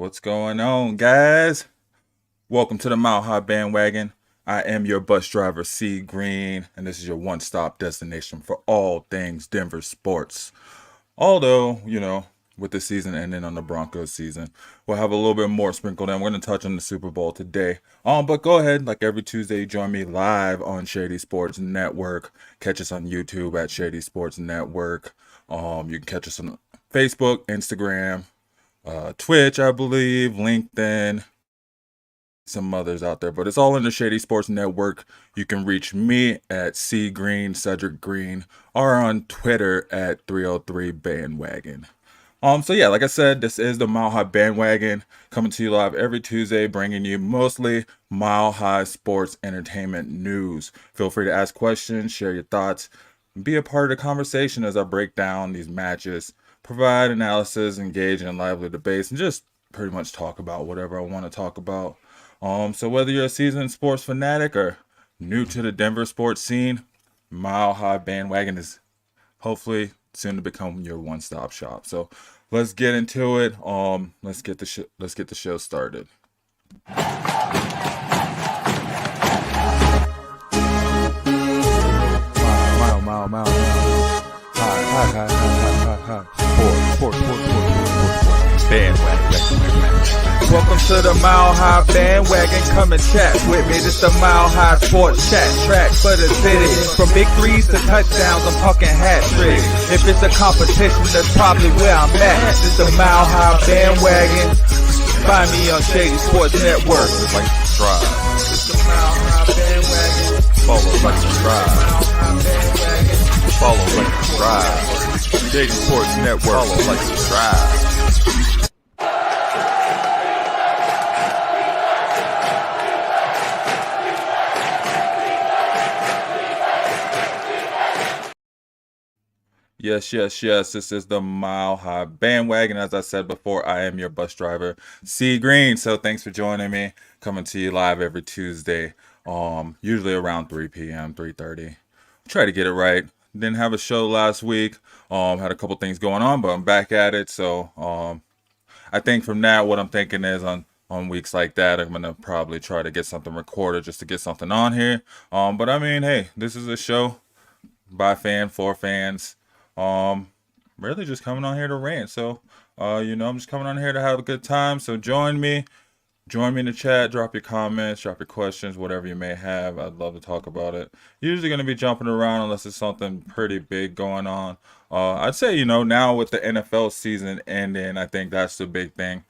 What's going on, guys? Welcome to the Mile High Bandwagon. I am your bus driver, C Green, and this is your one stop destination for all things Denver sports. Although, with the season ending on the Broncos season, we'll have a little bit more sprinkled in. We're going to touch on the Super Bowl today. But go ahead, like every Tuesday, join me live on Shady Sports Network. Catch us on YouTube at Shady Sports Network. You can catch us on Facebook, Instagram, Twitch, I believe, LinkedIn, some others out there, but it's all in the Shady Sports Network. You can reach me at C Green, Cedric Green, or on Twitter at 303 Bandwagon. So yeah, like I said, this is the Mile High Bandwagon coming to you live every Tuesday, bringing you mostly Mile High sports entertainment news. Feel free to ask questions, share your thoughts, and be a part of the conversation as I break down these matches, provide analysis, engage in lively debates, and just pretty much talk about whatever I want to talk about. So whether you're a seasoned sports fanatic or new to the Denver sports scene, Mile High Bandwagon is hopefully soon to become your one-stop shop. So let's get into it. Let's get the show started. Mile. Hi. Sport. Bandwagon. Welcome to the Mile High Bandwagon. Come and chat with me. This the Mile High Sports Chat track for the city. From big threes to touchdowns, I'm talking hat tricks. If it's a competition, that's probably where I'm at. This the Mile High Bandwagon. Find me on Shady Sports Network. Like subscribe. This the Mile High Bandwagon. Follow, like subscribe. Follow, like subscribe. Shady Sports Network. Follow, like subscribe. Yes. This is the Mile High Bandwagon. As I said before, I am your bus driver, C Green. So thanks for joining me. Coming to you live every Tuesday. Usually around 3 p.m., 3:30. Try to get it right. Didn't have a show last week. Had a couple things going on, but I'm back at it. So I think from that, what I'm thinking is on weeks like that, I'm gonna probably try to get something recorded just to get something on here. But I mean, hey, this is a show by fan for fans. Really just coming on here to rant. So, I'm just coming on here to have a good time. So join me in the chat, drop your comments, drop your questions, whatever you may have. I'd love to talk about it. Usually going to be jumping around unless it's something pretty big going on. I'd say, now with the NFL season ending, I think that's the big thing.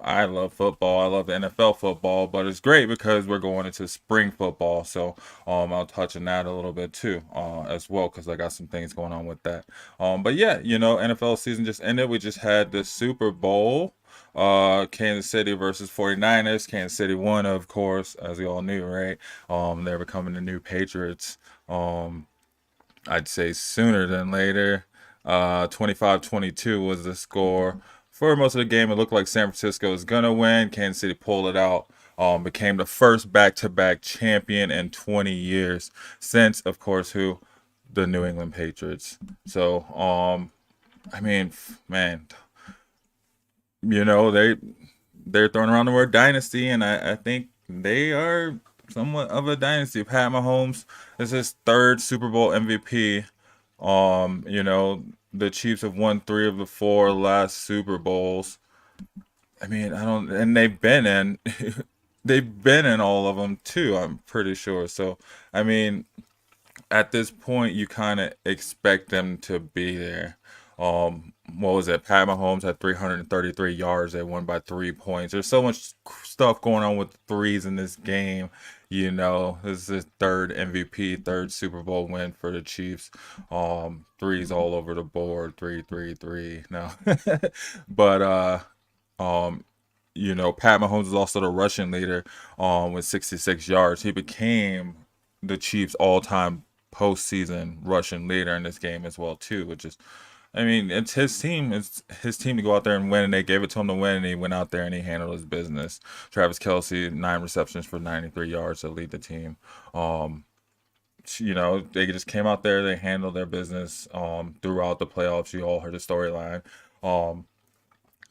I love football. I love the NFL football, but it's great because we're going into spring football. So I'll touch on that a little bit too as well because I got some things going on with that. But yeah, NFL season just ended. We just had the Super Bowl. Kansas City versus 49ers. Kansas City won, of course, as we all knew, right? They're becoming the new Patriots. I'd say sooner than later. 25-22 was the score. For most of the game, it looked like San Francisco was going to win. Kansas City pulled it out. Became the first back-to-back champion in 20 years since, of course, the New England Patriots. So, I mean, man, they're throwing around the word dynasty, and I think they are somewhat of a dynasty. Pat Mahomes is his third Super Bowl MVP. The Chiefs have won 3 of the 4 last Super Bowls. I mean, and they've been in all of them too, I'm pretty sure. So, I mean, at this point, you kind of expect them to be there. What was it? Pat Mahomes had 333 yards. They won by 3 points. There's so much stuff going on with threes in this game. This is his third MVP, third Super Bowl win for the Chiefs. Threes all over the board. 3. No, but Pat Mahomes is also the rushing leader with 66 yards. He became the Chiefs' all-time postseason rushing leader in this game as well too, which is, I mean, it's his team. It's his team to go out there and win, and they gave it to him to win, and he went out there and he handled his business. Travis Kelce, 9 receptions for 93 yards to lead the team. They just came out there, they handled their business throughout the playoffs. You all heard the storyline.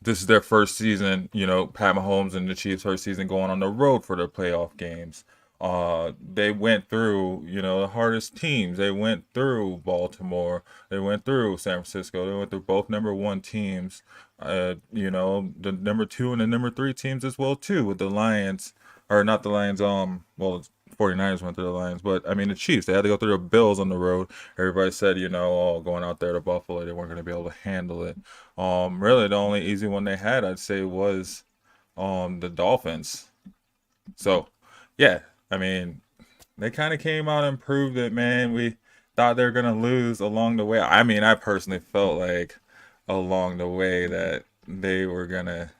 this is their first season, Pat Mahomes and the Chiefs' first season going on the road for their playoff games. They went through, the hardest teams. They went through Baltimore. They went through San Francisco. They went through both number one teams. The number two and the number three teams as well too, with the Lions, or not the Lions. Well, 49ers went through the Lions, but I mean the Chiefs. They had to go through the Bills on the road. Everybody said, going out there to Buffalo, they weren't going to be able to handle it. Really, the only easy one they had, I'd say, was the Dolphins. So, yeah, I mean, they kind of came out and proved it, man. We thought they were going to lose along the way. I mean, I personally felt like along the way that they were going to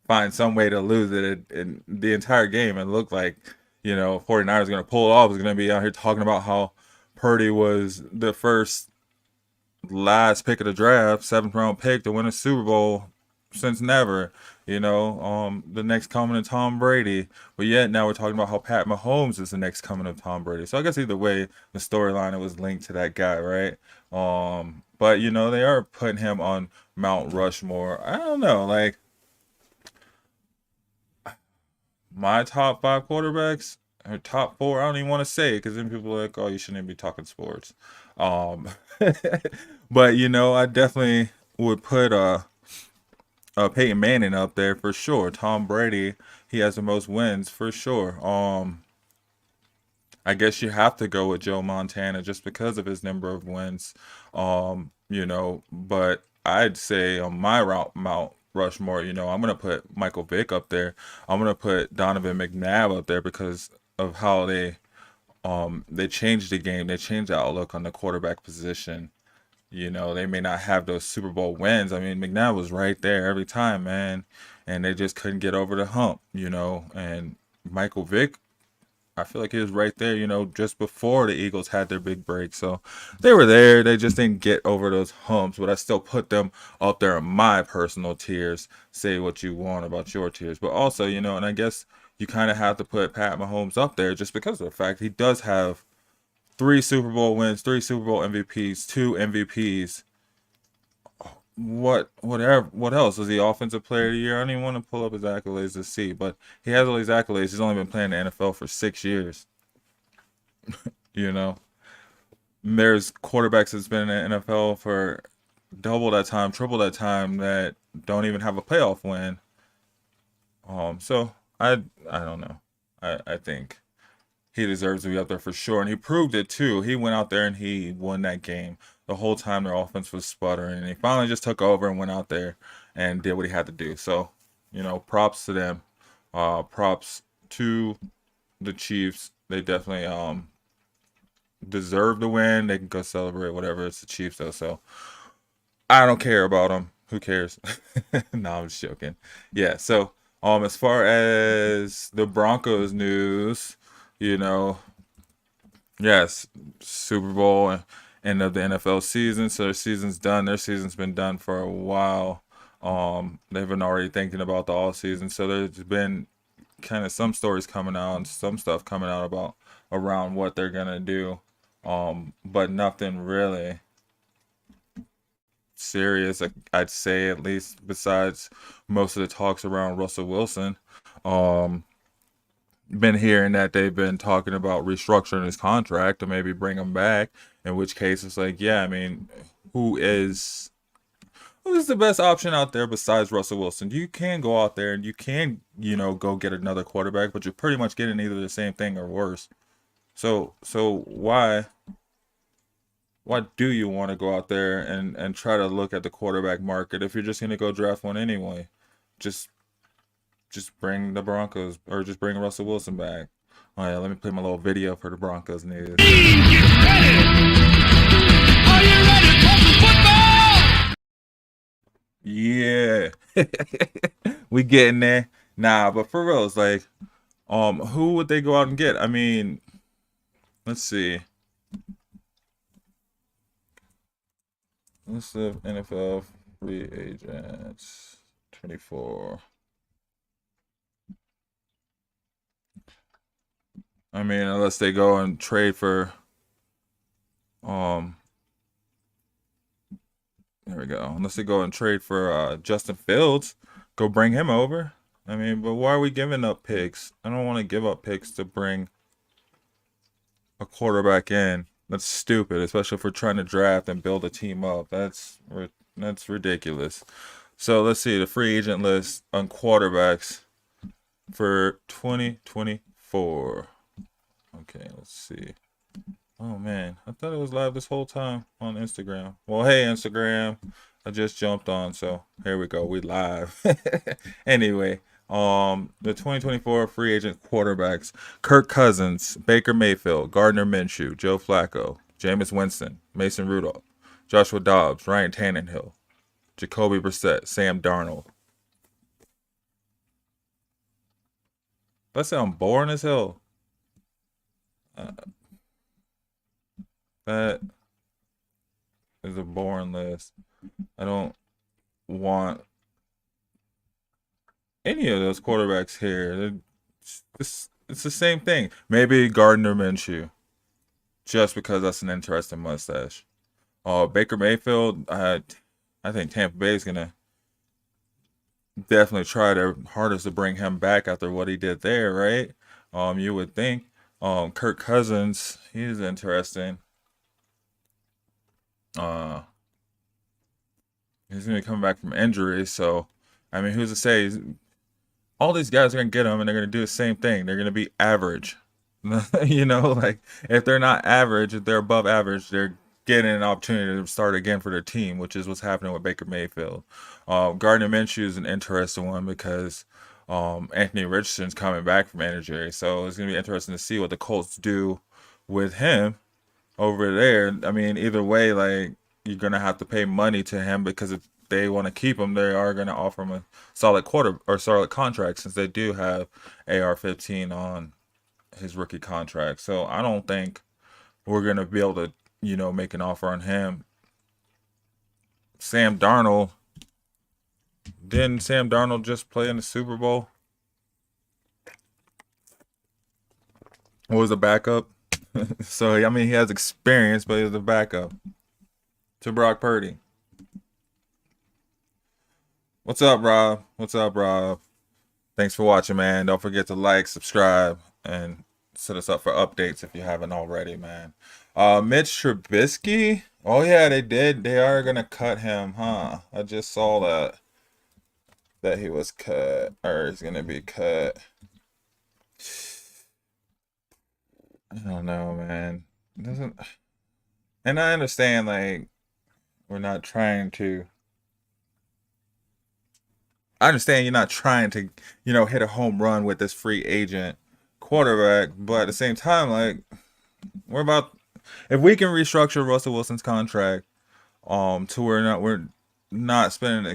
find some way to lose it in the entire game. It looked like, 49ers going to pull it off. Was going to be out here talking about how Purdy was the last pick of the draft, 7th round pick to win a Super Bowl since never. The next coming of Tom Brady. But yet now we're talking about how Pat Mahomes is the next coming of Tom Brady. So I guess either way, the storyline, it was linked to that guy, right? But they are putting him on Mount Rushmore. I don't know, like my top 5 quarterbacks or top 4. I don't even want to say it because then people are like, "Oh, you shouldn't even be talking sports." But I definitely would put Peyton Manning up there for sure. Tom Brady, he has the most wins for sure. I guess you have to go with Joe Montana just because of his number of wins. But I'd say on my Mount Rushmore, I'm gonna put Michael Vick up there. I'm gonna put Donovan McNabb up there because of how they changed the game. They changed the outlook on the quarterback position. They may not have those Super Bowl wins. I mean, McNabb was right there every time, man, and they just couldn't get over the hump, And Michael Vick, I feel like he was right there, just before the Eagles had their big break. So they were there. They just didn't get over those humps, but I still put them up there in my personal tiers. Say what you want about your tiers, but also, and I guess you kind of have to put Pat Mahomes up there just because of the fact he does have 3 Super Bowl wins, 3 Super Bowl MVPs, 2 MVPs. What else? Was he Offensive Player of the Year? I don't even want to pull up his accolades to see, but he has all these accolades. He's only been playing the NFL for 6 years. There's quarterbacks that's been in the NFL for double that time, triple that time that don't even have a playoff win. So I don't know. I think he deserves to be up there for sure, and he proved it too. He went out there and he won that game. The whole time their offense was sputtering, and he finally just took over and went out there and did what he had to do. So, props to them. Props to the Chiefs. They definitely deserve to win. They can go celebrate, whatever. It's the Chiefs though, so I don't care about them. Who cares? No, I'm just joking. Yeah. So, as far as the Broncos news, yes, Super Bowl, end of the NFL season, so their season's done. Their season's been done for a while. They've been already thinking about the all season, so there's been kind of some stories coming out and some stuff coming out about around what they're gonna do, but nothing really serious. I'd say, at least besides most of the talks around Russell Wilson. Been hearing that they've been talking about restructuring his contract to maybe bring him back, in which case it's like, yeah, I mean, who is the best option out there besides Russell Wilson? You can go out there and you can, go get another quarterback, but you're pretty much getting either the same thing or worse. So why do you want to go out there and try to look at the quarterback market if you're just going to go draft one anyway? Just bring the Broncos, or just bring Russell Wilson back. Oh yeah, let me play my little video for the Broncos news. Are you ready for some football? Yeah. We getting there. Nah, but for real, it's like, who would they go out and get? I mean, let's see. What's the NFL free agents 24? I mean, unless they go and trade for There we go. Unless they go and trade for Justin Fields, go bring him over. I mean, but why are we giving up picks? I don't want to give up picks to bring a quarterback in. That's stupid, especially if we're trying to draft and build a team up. That's ridiculous. So let's see the free agent list on quarterbacks for 2024. Okay, let's see. Oh man, I thought it was live this whole time on Instagram. Well, hey Instagram, I just jumped on, so here we go. We live. Anyway, the 2024 free agent quarterbacks: Kirk Cousins, Baker Mayfield, Gardner Minshew, Joe Flacco, Jameis Winston, Mason Rudolph, Joshua Dobbs, Ryan Tannehill, Jacoby Brissett, Sam Darnold. That sound boring as hell. That is a boring list. I don't want any of those quarterbacks here. It's the same thing. Maybe Gardner Minshew, just because that's an interesting mustache. Baker Mayfield, I think Tampa Bay is gonna definitely try their hardest to bring him back after what he did there, right? You would think. Kirk Cousins, he's interesting. He's gonna be coming back from injury, so I mean, who's to say? All these guys are gonna get him, and they're gonna do the same thing. They're gonna be average. Like if they're not average, if they're above average, they're getting an opportunity to start again for their team, which is what's happening with Baker Mayfield. Gardner Minshew is an interesting one because Anthony Richardson's coming back from injury, so it's gonna be interesting to see what the Colts do with him over there. I mean, either way, like you're gonna have to pay money to him because if they want to keep him, they are gonna offer him a solid solid contract since they do have AR-15 on his rookie contract. So I don't think we're gonna be able to, make an offer on him. Sam Darnold. Didn't Sam Darnold just play in the Super Bowl? Or was a backup? So I mean, he has experience, but he's a backup to Brock Purdy. What's up, Rob? What's up, Rob? Thanks for watching, man. Don't forget to like, subscribe, and set us up for updates if you haven't already, man. Mitch Trubisky. Oh yeah, they did. They are gonna cut him, huh? I just saw that he was cut, or he's gonna be cut. I don't know, man. It doesn't. And I understand, like, we're not trying to. I understand you're not trying to, hit a home run with this free agent quarterback, but at the same time, like, if we can restructure Russell Wilson's contract, to where we're not spending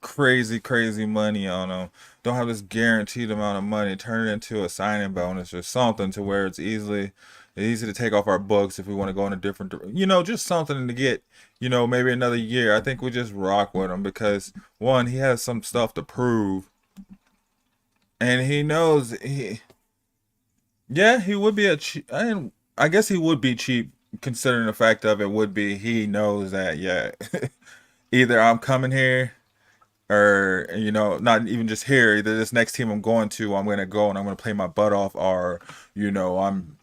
crazy money on him, don't have this guaranteed amount of money, turn it into a signing bonus or something to where it's easy to take off our books if we want to go in a different, just something to get, maybe another year. I think we just rock with him because one, he has some stuff to prove, and he knows he would be I guess he would be cheap considering the fact of it would be he knows that either I'm coming here or not even just here, either this next team I'm going to, I'm gonna go and I'm gonna play my butt off, or I'm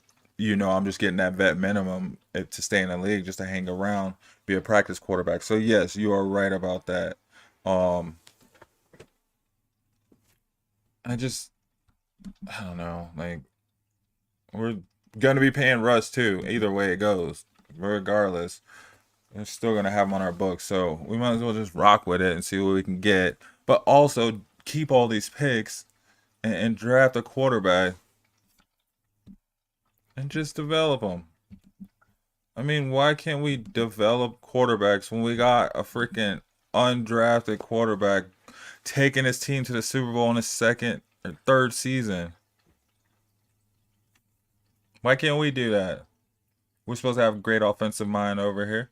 just getting that vet minimum to stay in the league, just to hang around, be a practice quarterback. So yes, you are right about that. I don't know, like, we're gonna be paying Russ too, either way it goes. Regardless, we're still gonna have him on our books, so we might as well just rock with it and see what we can get, but also keep all these picks and draft a quarterback and just develop them. I mean, why can't we develop quarterbacks when we got a freaking undrafted quarterback taking his team to the Super Bowl in his second or third season? Why can't we do that? We're supposed to have a great offensive mind over here.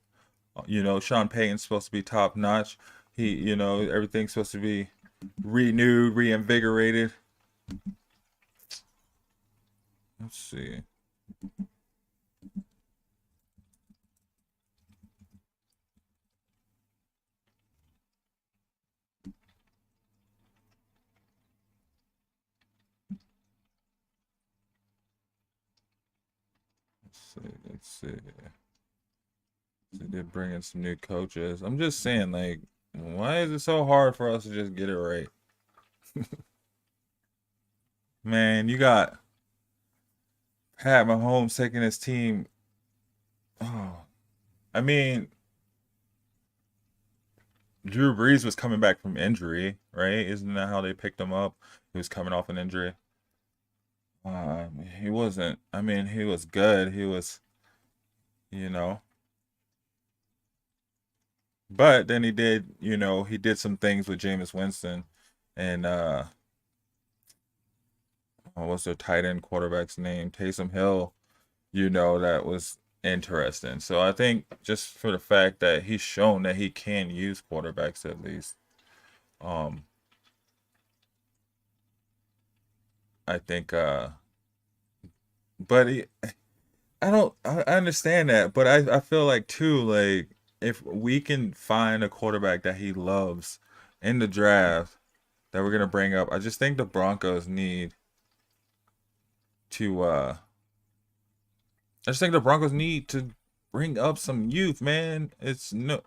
Sean Payton's supposed to be top notch. Everything's supposed to be renewed, reinvigorated. Let's see. Let's see. They did bring in some new coaches. I'm just saying, like, why is it so hard for us to just get it right? Man, you got Pat Mahomes taking his team. Oh, I mean, Drew Brees was coming back from injury, right? Isn't that how they picked him up? He was coming off an injury. He wasn't. I mean, he was good. He was, you know. But then he did some things with Jameis Winston and what's their tight end quarterback's name? Taysom Hill, that was interesting. So I think just for the fact that he's shown that he can use quarterbacks at least. I think but I understand that, but I feel like too, like, if we can find a quarterback that he loves in the draft that we're gonna bring up, I just think the Broncos need to bring up some youth, man. You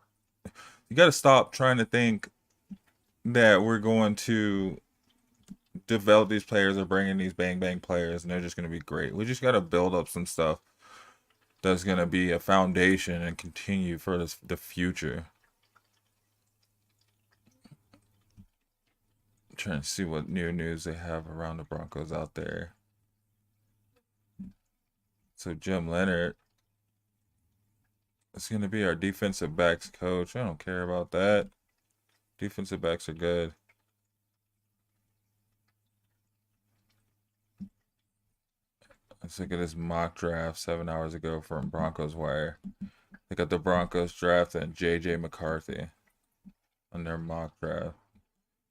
got to stop trying to think that we're going to develop these players or bring in these bang bang players and they're just going to be great. We just got to build up some stuff that's going to be a foundation and continue for the future. I'm trying to see what new news they have around the Broncos out there. So Jim Leonard is going to be our defensive backs coach. I don't care about that. Defensive backs are good. Let's look at this mock draft 7 hours ago from Broncos Wire. They got the Broncos draft and J.J. McCarthy on their mock draft.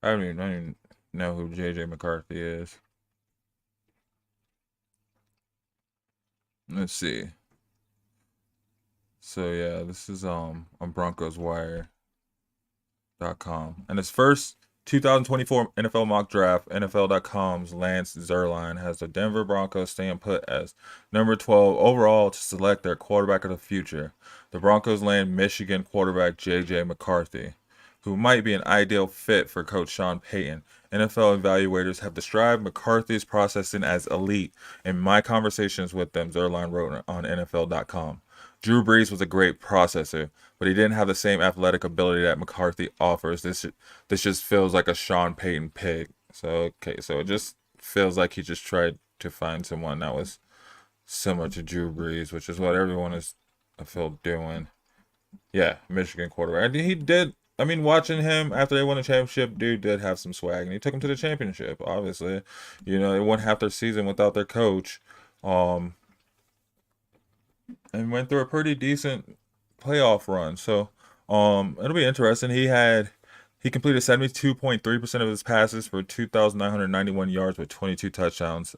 I don't even know who J.J. McCarthy is. Let's see. So yeah, this is on BroncosWire.com. And his first 2024 NFL mock draft, NFL.com's Lance Zierlein has the Denver Broncos staying put as number 12 overall to select their quarterback of the future. The Broncos land Michigan quarterback J.J. McCarthy, who might be an ideal fit for Coach Sean Payton. NFL evaluators have described McCarthy's processing as elite. In my conversations with them, Zierlein wrote on NFL.com. Drew Brees was a great processor, but he didn't have the same athletic ability that McCarthy offers. This just feels like a Sean Payton pick. So it just feels like he just tried to find someone that was similar to Drew Brees, which is what everyone is, I feel, doing. Yeah, Michigan quarterback. And he did. I mean, watching him after they won the championship, dude did have some swag, and he took him to the championship. Obviously, they won half their season without their coach. And went through a pretty decent playoff run. So it'll be interesting. He completed 72.3% of his passes for 2,991 yards with 22 touchdowns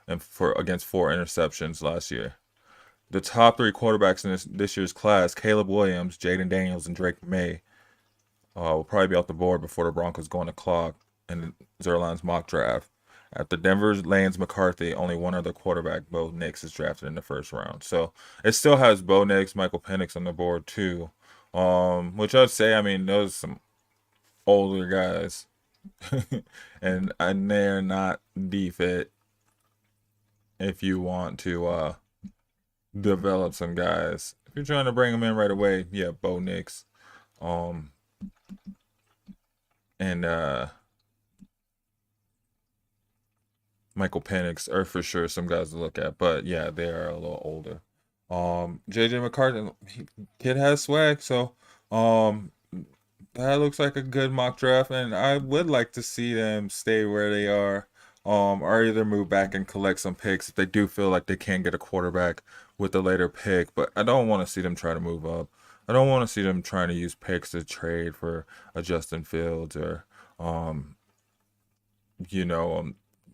and against 4 interceptions last year. The top 3 quarterbacks in this year's class, Caleb Williams, Jaden Daniels, and Drake May, will probably be off the board before the Broncos go on the clock in Zierlein's mock draft. After Denver lands McCarthy, only one other quarterback, Bo Nix, is drafted in the first round. So it still has Bo Nix, Michael Penix on the board too, which I'd say, I mean, those are some older guys, and they're not defit if you want to develop some guys. If you're trying to bring them in right away, yeah, Bo Nix, and Michael Penix are for sure some guys to look at, but yeah, they are a little older. JJ McCarthy, kid has swag, so that looks like a good mock draft, and I would like to see them stay where they are, or either move back and collect some picks if they do feel like they can get a quarterback with a later pick. But I don't want to see them try to move up. I don't want to see them trying to use picks to trade for a Justin Fields or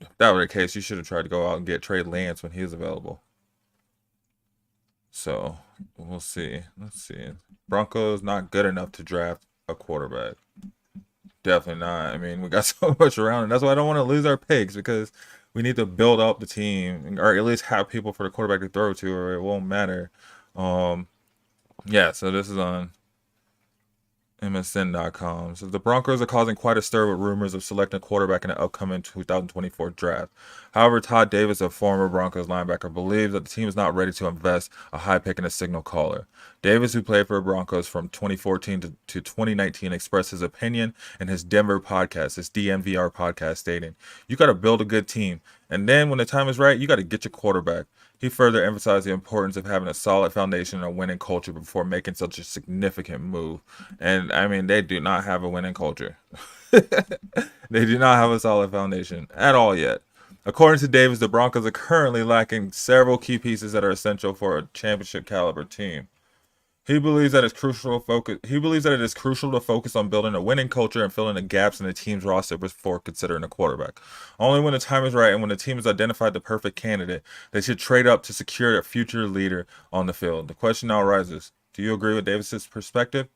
if that were the case, you should have tried to go out and get Trey Lance when he was available. So we'll see. Let's see. Broncos not good enough to draft a quarterback. Definitely not. I mean, we got so much around, and that's why I don't want to lose our picks, because We need to build up the team, or at least have people for the quarterback to throw to, or it won't matter. Yeah. So this is on MSN.com. So the Broncos are causing quite a stir with rumors of selecting a quarterback in the upcoming 2024 draft. However, Todd Davis, a former Broncos linebacker, believes that the team is not ready to invest a high pick in a signal caller. Davis, who played for the Broncos from 2014 to 2019, expressed his opinion in his Denver podcast, his DMVR podcast, stating, "You got to build a good team, and then when the time is right, you got to get your quarterback." He further emphasized the importance of having a solid foundation and a winning culture before making such a significant move. And I mean, they do not have a winning culture. They do not have a solid foundation at all yet. According to Davis, the Broncos are currently lacking several key pieces that are essential for a championship caliber team. He believes that it is crucial to focus on building a winning culture and filling the gaps in the team's roster before considering a quarterback. Only when the time is right and when the team has identified the perfect candidate, they should trade up to secure a future leader on the field. The question now arises: do you agree with Davis's perspective?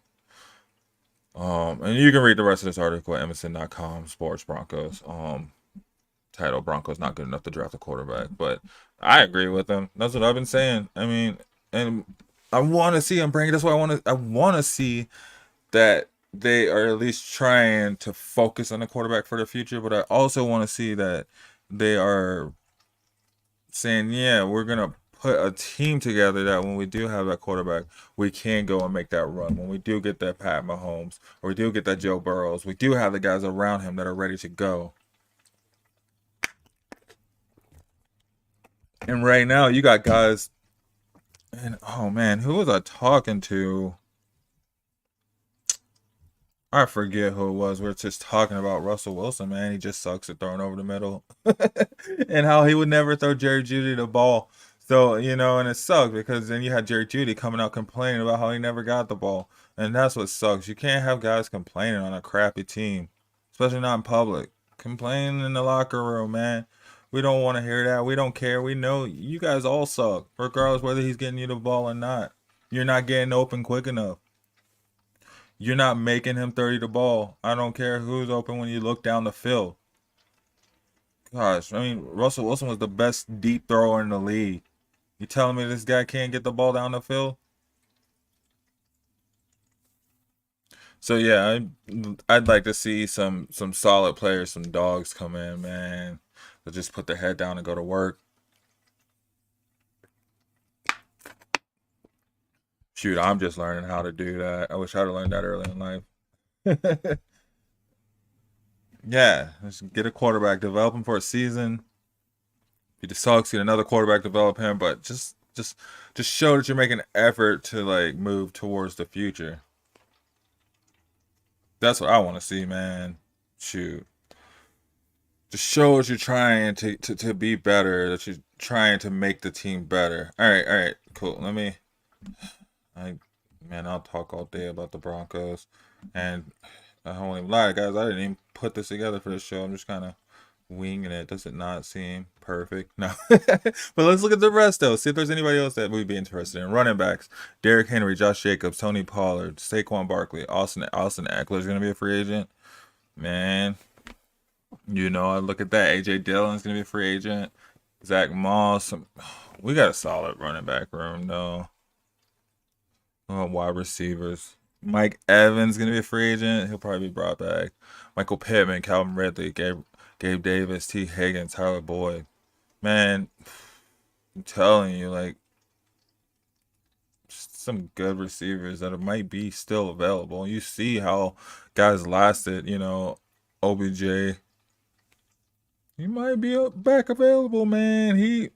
And you can read the rest of this article at MSN.com, Sports Broncos. Title: Broncos not good enough to draft a quarterback, but I agree with him. That's what I've been saying. I mean, and I want to see him bring it. That's why I want to see that they are at least trying to focus on the quarterback for the future. But I also want to see that they are saying, yeah, we're gonna put a team together that when we do have that quarterback, we can go and make that run. When we do get that Pat Mahomes, or we do get that Joe Burrows, we do have the guys around him that are ready to go. And right now, you got guys. And oh man, who was I talking to? I forget who it was. We were just talking about Russell Wilson, man. He just sucks at throwing over the middle. And how he would never throw Jerry Jeudy the ball. So, and it sucks because then you had Jerry Jeudy coming out complaining about how he never got the ball. And that's what sucks. You can't have guys complaining on a crappy team, especially not in public. Complaining in the locker room, man. We don't want to hear that. We don't care. We know you guys all suck, regardless whether he's getting you the ball or not. You're not getting open quick enough. You're not making him 30 the ball. I don't care who's open when you look down the field. Gosh, I mean, Russell Wilson was the best deep thrower in the league. You telling me this guy can't get the ball down the field? So yeah, I'd like to see some solid players, some dogs come in, man. They'll just put their head down and go to work. Shoot, I'm just learning how to do that. I wish I'd have learned that early in life. Yeah, just get a quarterback, develop him for a season. If he just sucks, get another quarterback, develop him. But just show that you're making an effort to like move towards the future. That's what I want to see, man. Shoot. Just show that you're trying to be better, that you're trying to make the team better. All right, cool. I'll talk all day about the Broncos. And I won't even lie, guys, I didn't even put this together for this show. I'm just kind of winging it. Does it not seem perfect? No. But let's look at the rest, though. See if there's anybody else that we'd be interested in. Running backs: Derrick Henry, Josh Jacobs, Tony Pollard, Saquon Barkley, Austin Eckler is going to be a free agent. Man. I look at that. A.J. Dillon's going to be a free agent. Zach Moss. We got a solid running back room, though. Wide receivers. Mike Evans going to be a free agent. He'll probably be brought back. Michael Pittman, Calvin Ridley, Gabe Davis, T. Higgins, Tyler Boyd. Man, I'm telling you, like, some good receivers that might be still available. You see how guys lasted, OBJ. He might be back available, man. He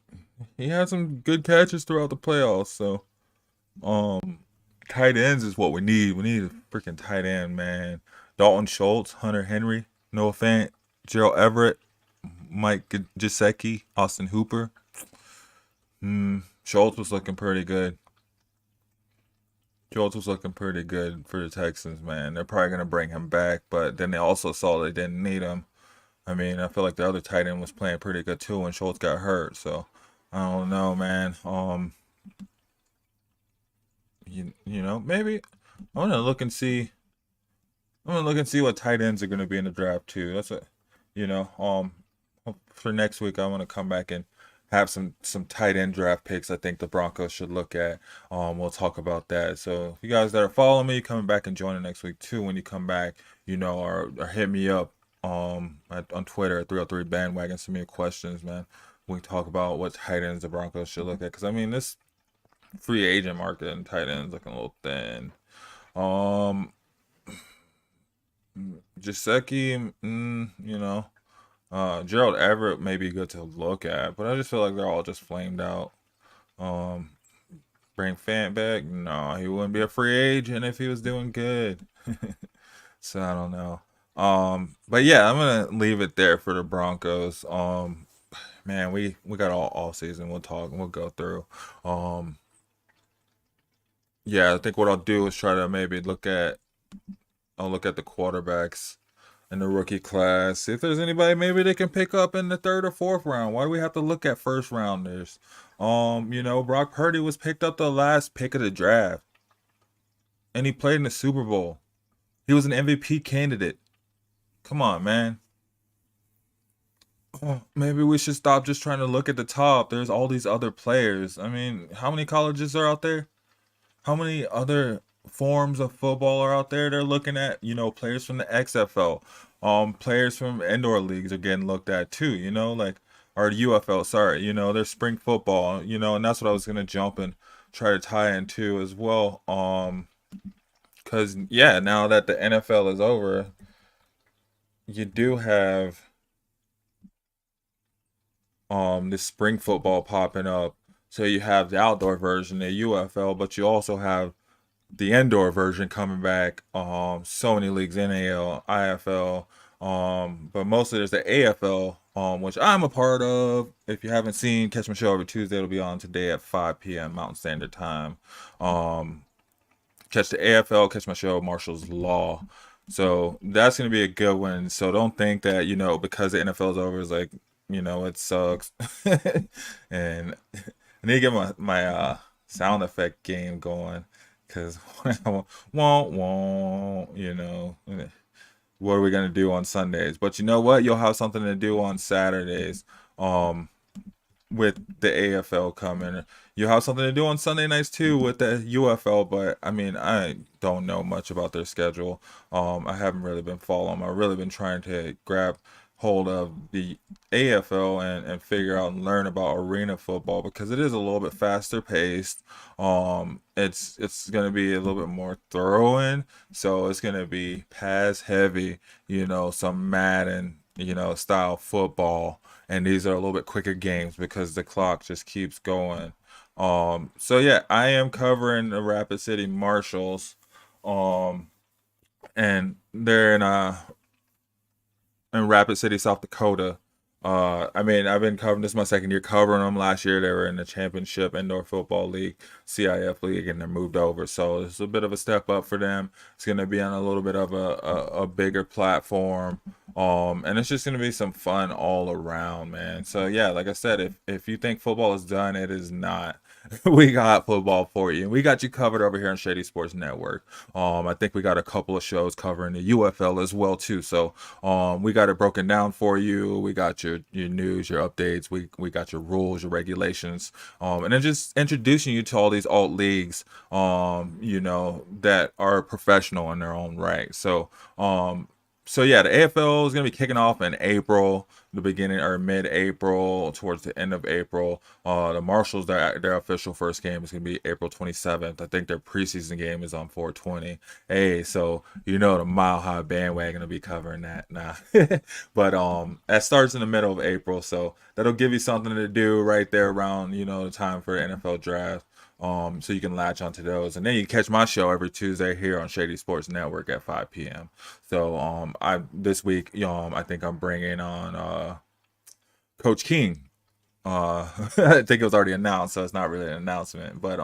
had some good catches throughout the playoffs. So, tight ends is what we need. We need a freaking tight end, man. Dalton Schultz, Hunter Henry, Noah Fant, Gerald Everett, Mike Gesicki, Austin Hooper. Schultz was looking pretty good. For the Texans, man. They're probably going to bring him back, but then they also saw they didn't need him. I mean, I feel like the other tight end was playing pretty good too when Schultz got hurt. So, I don't know, man. Maybe I'm gonna look and see. what tight ends are gonna be in the draft too. That's hold for next week, I want to come back and have some tight end draft picks I think the Broncos should look at. We'll talk about that. So you guys that are following me, coming back and joining next week too. When you come back, or hit me up on Twitter at 303 Bandwagon. Send me your questions, man. We can talk about what tight ends the Broncos should look at, because I mean this free agent market and tight ends looking a little thin. Jaceki, Gerald Everett may be good to look at, but I just feel like they're all just flamed out. Bring Fant back? No, he wouldn't be a free agent if he was doing good. So I don't know. But yeah, I'm gonna leave it there for the Broncos. Man, we got all season. We'll talk and we'll go through. Yeah, I think what I'll do is try to maybe look at the quarterbacks in the rookie class. See if there's anybody maybe they can pick up in the third or fourth round. Why do we have to look at first rounders? Brock Purdy was picked up the last pick of the draft, and he played in the Super Bowl. He was an MVP candidate. Come on, man. Maybe we should stop just trying to look at the top. There's all these other players. I mean, how many colleges are out there? How many other forms of football are out there? They're looking at, players from the XFL. Players from indoor leagues are getting looked at too, or UFL, sorry, there's spring football, and that's what I was going to jump and try to tie into as well. Because, now that the NFL is over, you do have this spring football popping up. So you have the outdoor version, the UFL, but you also have the indoor version coming back. So many leagues, NAL, IFL, but mostly there's the AFL, which I'm a part of. If you haven't seen, catch my show every Tuesday. It'll be on today at 5 p.m. Mountain Standard Time. Catch the AFL, catch my show, Marshall's Law. So that's going to be a good one. So don't think that, because the NFL is over, it's like, it sucks. And I need to get my sound effect game going, because what are we going to do on Sundays? But you know what? You'll have something to do on Saturdays with the AFL coming. You'll have something to do on Sunday nights too with the UFL, but I mean, I don't know much about their schedule. I haven't really been following. I've really been trying to grab hold of the AFL and figure out and learn about arena football, because it is a little bit faster paced. It's going to be a little bit more throwing, so it's going to be pass heavy, some Madden, style football, and these are a little bit quicker games because the clock just keeps going. So yeah, I am covering the Rapid City Marshalls, and they're in Rapid City, South Dakota. I've been covering, this is my second year covering them. Last year they were in the championship indoor football league, CIF league, and they're moved over. So it's a bit of a step up for them. It's going to be on a little bit of a bigger platform. And it's just going to be some fun all around, man. So yeah, like I said, if you think football is done, it is not. We got football for you. We got you covered over here on Shady Sports Network. I think we got a couple of shows covering the UFL as well too. So we got it broken down for you. We got your news, your updates. We got your rules, your regulations, and then just introducing you to all these alt leagues, that are professional in their own right. So yeah, the AFL is going to be kicking off in April, the beginning or mid-April, towards the end of April. The Marshalls, their official first game is going to be April 27th. I think their preseason game is on 4/20. Hey, so the Mile High Bandwagon will be covering that. Nah. But that starts in the middle of April, so that'll give you something to do right there around, the time for the NFL draft. So you can latch onto those, and then you catch my show every Tuesday here on Shady Sports Network at 5 p.m. So this week, I think I'm bringing on Coach King. I think it was already announced, so it's not really an announcement. But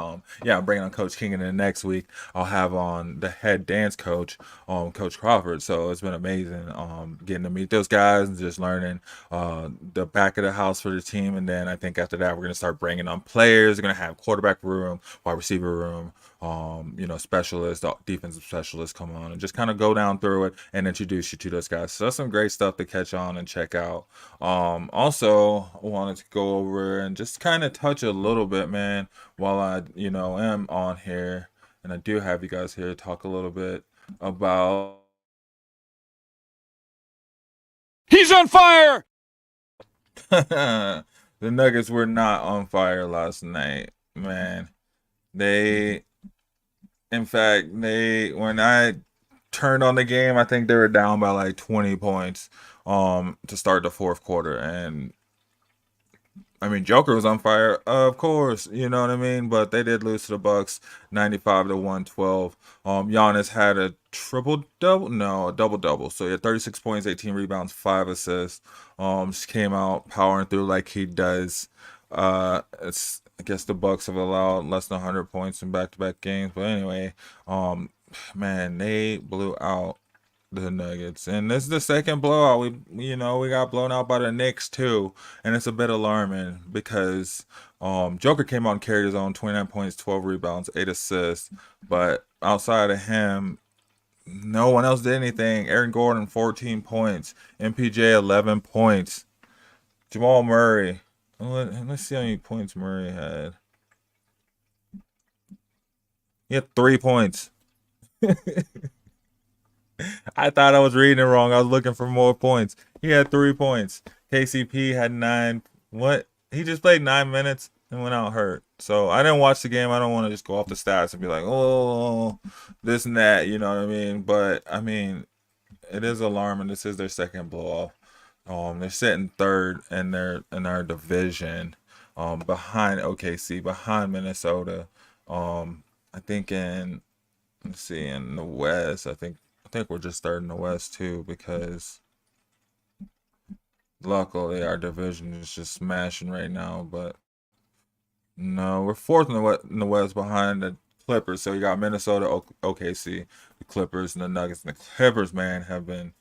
yeah, I'm bringing on Coach King, and then next week I'll have on the head dance coach, Coach Crawford. So it's been amazing getting to meet those guys and just learning the back of the house for the team. And then I think after that we're gonna start bringing on players. We're gonna have quarterback room, wide receiver room, specialists, defensive specialists come on and just kind of go down through it and introduce you to those guys. So that's some great stuff to catch on and check out. Also, I wanted to go over and just kind of touch a little bit, man, while I, am on here. And I do have you guys here to talk a little bit about. He's on fire! The Nuggets were not on fire last night, man. In fact, when I turned on the game, I think they were down by like 20 points to start the fourth quarter. And I mean, Joker was on fire, of course, you know what I mean? But they did lose to the Bucks 95-112. Giannis had a triple-double? No, a double-double. So he had 36 points, 18 rebounds, 5 assists. Just came out powering through like he does. I guess the Bucks have allowed less than 100 points in back-to-back games. But anyway, man, they blew out the Nuggets, and this is the second blowout. We got blown out by the Knicks too, and it's a bit alarming because Joker came out and carried his own 29 points, 12 rebounds, 8 assists, but outside of him, no one else did anything. Aaron Gordon 14 points, MPJ 11 points, Jamal Murray. Let's see how many points Murray had. He had 3 points. I thought I was reading it wrong. I was looking for more points. He had 3 points. KCP had 9. What? He just played 9 minutes and went out hurt. So I didn't watch the game. I don't want to just go off the stats and be like, oh, this and that. You know what I mean? But I mean, it is alarming. This is their second blow off. They're sitting third in our division, behind OKC, behind Minnesota. I think in the West, I think we're just third in the West too, because luckily our division is just smashing right now. But no, we're fourth in the West behind the Clippers. So you got Minnesota, OKC, the Clippers, and the Nuggets. And the Clippers, man, have been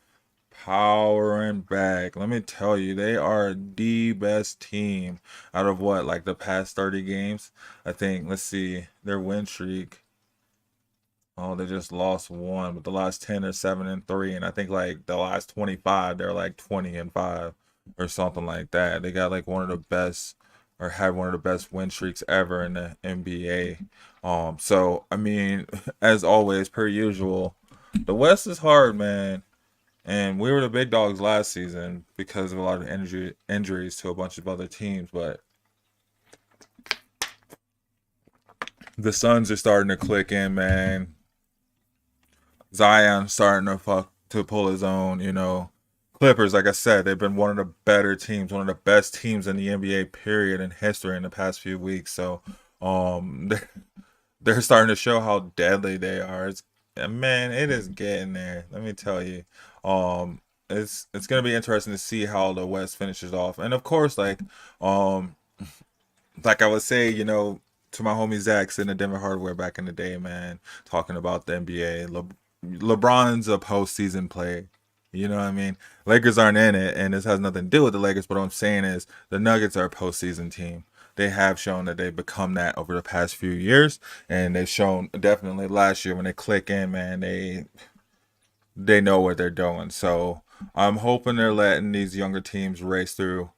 powering back. Let me tell you, they are the best team out of the past 30 games. I think, let's see, their win streak. Oh, they just lost 1, but the last 10 are 7-3, and I think the last 25 they're 20-5 or something like that. They got one of the best, or had one of the best win streaks ever in the NBA. So I mean, as always, per usual, the West is hard, man. And we were the big dogs last season because of a lot of injuries to a bunch of other teams, but the Suns are starting to click in, man. Zion starting to pull his own, Clippers, like I said, they've been one of the better teams, one of the best teams in the NBA period in history in the past few weeks. So, they're starting to show how deadly they are. Man, it is getting there. Let me tell you. It's gonna be interesting to see how the West finishes off. And of course, like I would say, to my homie Zach sitting at Denver Hardware back in the day, man, talking about the NBA. LeBron's a postseason player. You know what I mean? Lakers aren't in it, and this has nothing to do with the Lakers. But what I'm saying is the Nuggets are a postseason team. They have shown that they've become that over the past few years, and they've shown definitely last year when they click in, man, they know what they're doing. So I'm hoping they're letting these younger teams race through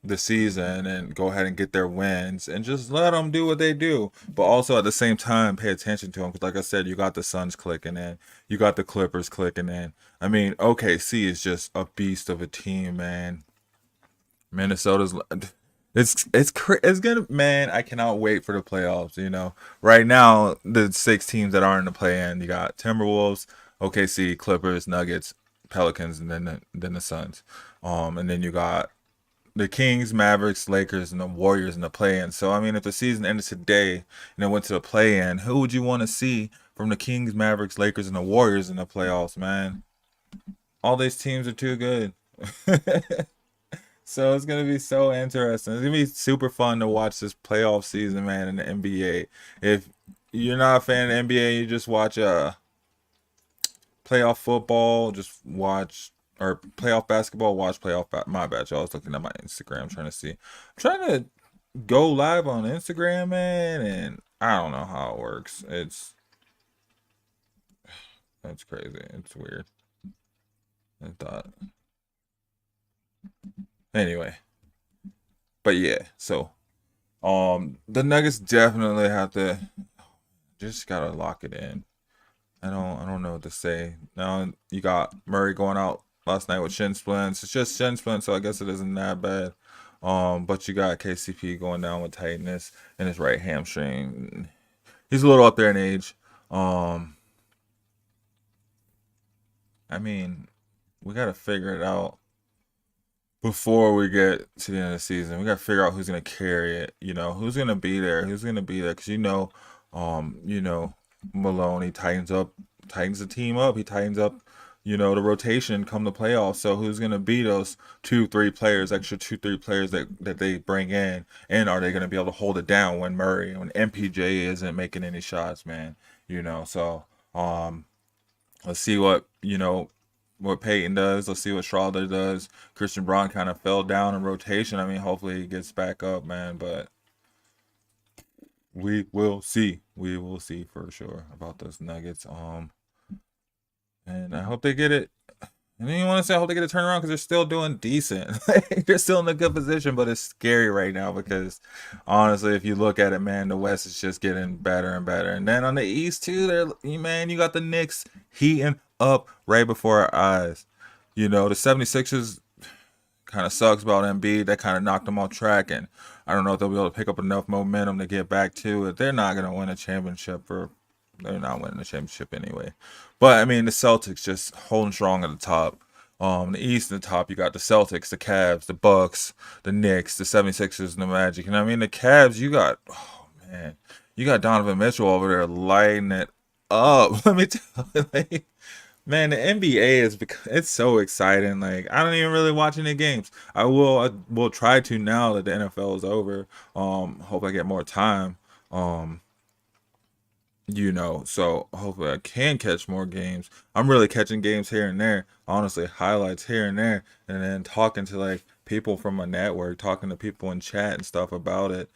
the season and go ahead and get their wins and just let them do what they do. But also at the same time, pay attention to them because, like I said, you got the Suns clicking in, you got the Clippers clicking in. I mean, OKC is just a beast of a team, man. Minnesota's it's gonna, man. I cannot wait for the playoffs. Right now the 6 teams that are in the play-in, you got Timberwolves, OKC, Clippers, Nuggets, Pelicans, and then the Suns. And then you got the Kings, Mavericks, Lakers, and the Warriors in the play-in. So I mean, if the season ended today and it went to the play-in, who would you want to see from the Kings, Mavericks, Lakers, and the Warriors in the playoffs, man? All these teams are too good. So it's going to be so interesting. It's going to be super fun to watch this playoff season, man, in the NBA. If you're not a fan of the NBA, you just watch playoff football, just watch, or playoff basketball, watch my bad, y'all. I was looking at my Instagram trying to see. I'm trying to go live on Instagram, man, and I don't know how it works. That's crazy. It's weird. I thought anyway, but yeah. So the Nuggets definitely have to just gotta lock it in. I don't know what to say. Now you got Murray going out last night with shin splints. It's just shin splints, so I guess it isn't that bad. But you got KCP going down with tightness in his right hamstring. He's a little up there in age. I mean, we gotta figure it out before we get to the end of the season. We gotta figure out who's gonna carry it. You know, who's gonna be there. Who's gonna be there? Because you know, Malone, he tightens the team up. He tightens up, the rotation come the playoffs. So who's gonna be those 2, 3 players, extra 2, 3 players that they bring in, and are they gonna be able to hold it down when MPJ isn't making any shots, man? So let's see what Peyton does. Let's see what Schroeder does. Christian Braun kind of fell down in rotation. I mean, hopefully he gets back up, man. But we will see. We will see for sure about those Nuggets. And I hope they get it. And then you want to say I hope they get a turnaround because they're still doing decent. They're still in a good position, but it's scary right now because honestly, if you look at it, man, the West is just getting better and better. And then on the East too, you got the Knicks heating up right before our eyes. The 76ers kind of sucks about Embiid. That kind of knocked them off track, and I don't know if they'll be able to pick up enough momentum to get back to it. They're not going to win a championship they're not winning the championship anyway. But I mean, the Celtics just holding strong at the top. The East and the top, you got the Celtics, the Cavs, the Bucks, the Knicks, the 76ers, and the Magic. And I mean, the Cavs, you got Donovan Mitchell over there lighting it up. Let me tell you, man, the NBA it's so exciting. Like, I don't even really watch any games. I will try to now that the NFL is over. Hope I get more time. So hopefully I can catch more games. I'm really catching games here and there, honestly, highlights here and there, and then talking to like people from my network, talking to people in chat and stuff about it.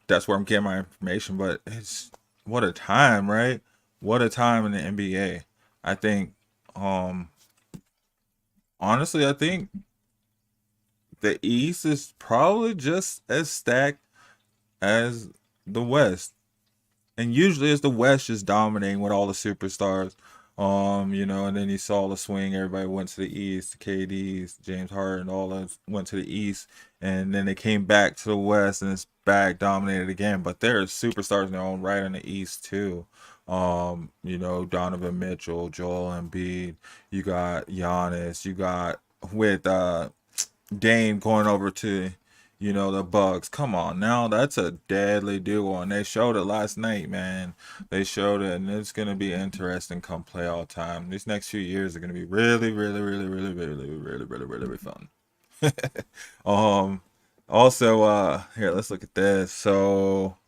That's where I'm getting my information. But it's what a time, right? What a time in the NBA. I think, honestly, I think the East is probably just as stacked as the West. And usually it's the West just dominating with all the superstars. And then you saw the swing. Everybody went to the East. KD's, James Harden, all those went to the East. And then they came back to the West and it's back dominated again. But there's superstars in their own right in the East too. Donovan Mitchell, Joel Embiid. You got Giannis. You got with Dame going over to the Bucks. Come on now, that's a deadly duo, and they showed it last night, man. They showed it, and it's gonna be interesting come playoff time. These next few years are gonna be really, really, really, really, really, really, really, really, really fun. Also, here, let's look at this. So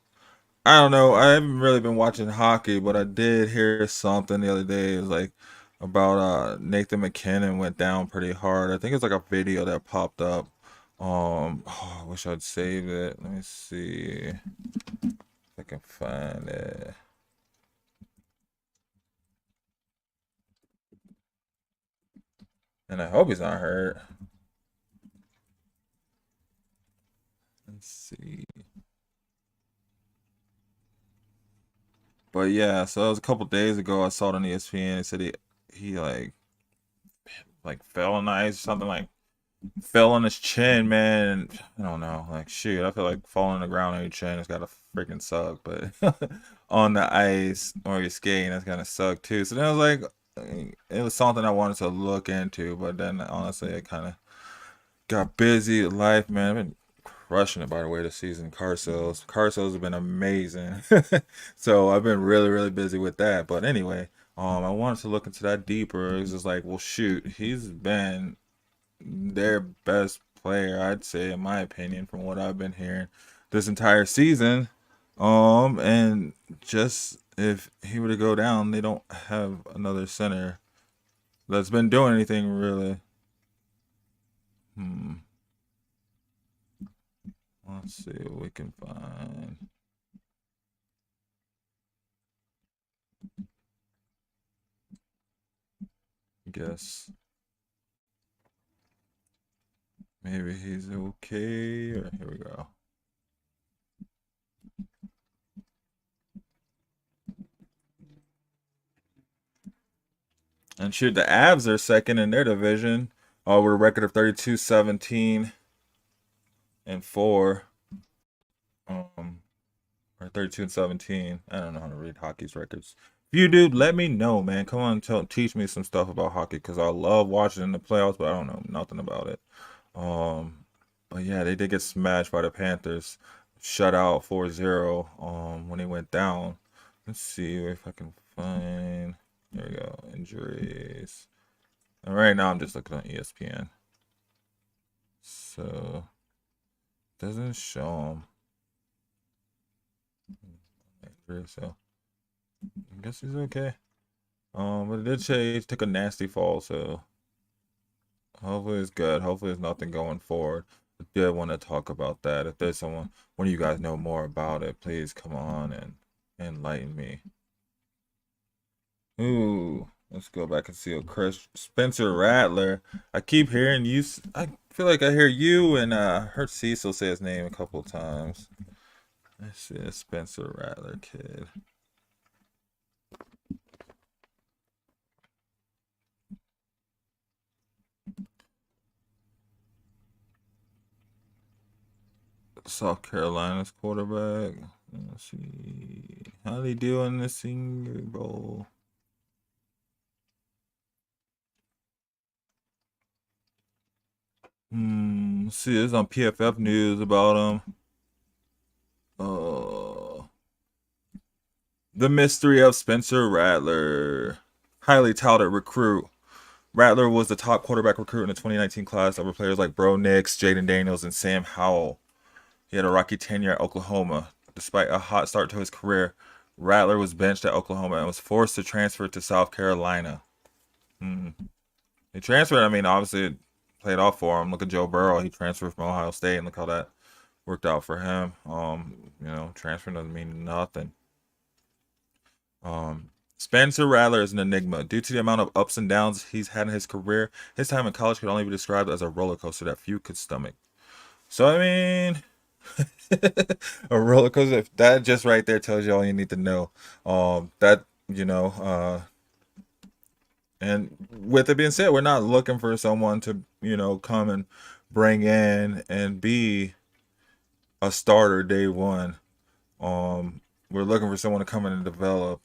I don't know. I haven't really been watching hockey, but I did hear something the other day. It was like about Nathan McKinnon went down pretty hard. I think it's like a video that popped up. I wish I'd saved it. Let me see if I can find it. And I hope he's not hurt. Let's see. But yeah, so it was a couple days ago. I saw it on ESPN. It said he like fell on the ice or something, like fell on his chin, man. I don't know, like shoot, I feel like falling on the ground on your chin has gotta freaking suck, but on the ice or you're skating, that's gonna suck too. So then I was like, it was something I wanted to look into, but then honestly, I kind of got busy with life, man. I've been crushing it, by the way, this season. Car sales have been amazing. So I've been really, really busy with that. But anyway, I wanted to look into that deeper. It's just like, well, shoot, he's been their best player, I'd say, in my opinion, from what I've been hearing this entire season. And just if he were to go down, they don't have another center that's been doing anything really. Let's see what we can find. Guess maybe he's okay. Or here we go. And shoot, the Avs are second in their division. With a record of 32-17 and 4. Or 32-17. I don't know how to read hockey's records. If you do, let me know, man. Come on, teach me some stuff about hockey, because I love watching in the playoffs, but I don't know nothing about it. But yeah, they did get smashed by the Panthers. Shut out 4-0 when they went down. Let's see if I can find. There we go. Injuries. And right now I'm just looking on ESPN. So doesn't show him. So I guess he's okay. But it did say he took a nasty fall, so hopefully it's good. Hopefully there's nothing going forward. I did want to talk about that. If there's one of you guys know more about it, please come on and enlighten me. Ooh, let's go back and see a Chris Spencer Rattler. I keep hearing you. I feel like I hear you and heard Cecil say his name a couple times. Let's see a Spencer Rattler kid. South Carolina's quarterback. Let's see how they do in the Senior Bowl. Let's see, this is on PFF News about him. The mystery of Spencer Rattler. Highly touted recruit. Rattler was the top quarterback recruit in the 2019 class over players like Bro Nix, Jaden Daniels, and Sam Howell. He had a rocky tenure at Oklahoma. Despite a hot start to his career, Rattler was benched at Oklahoma and was forced to transfer to South Carolina. He transferred, I mean, obviously it played off for him. Look at Joe Burrow. He transferred from Ohio State, and look how that worked out for him. Transfer doesn't mean nothing. Spencer Rattler is an enigma. Due to the amount of ups and downs he's had in his career, his time in college could only be described as a roller coaster that few could stomach. So, I mean, a roller coaster, if that just right there tells you all you need to know. And with it being said, we're not looking for someone to, come and bring in and be a starter day one. We're looking for someone to come in and develop.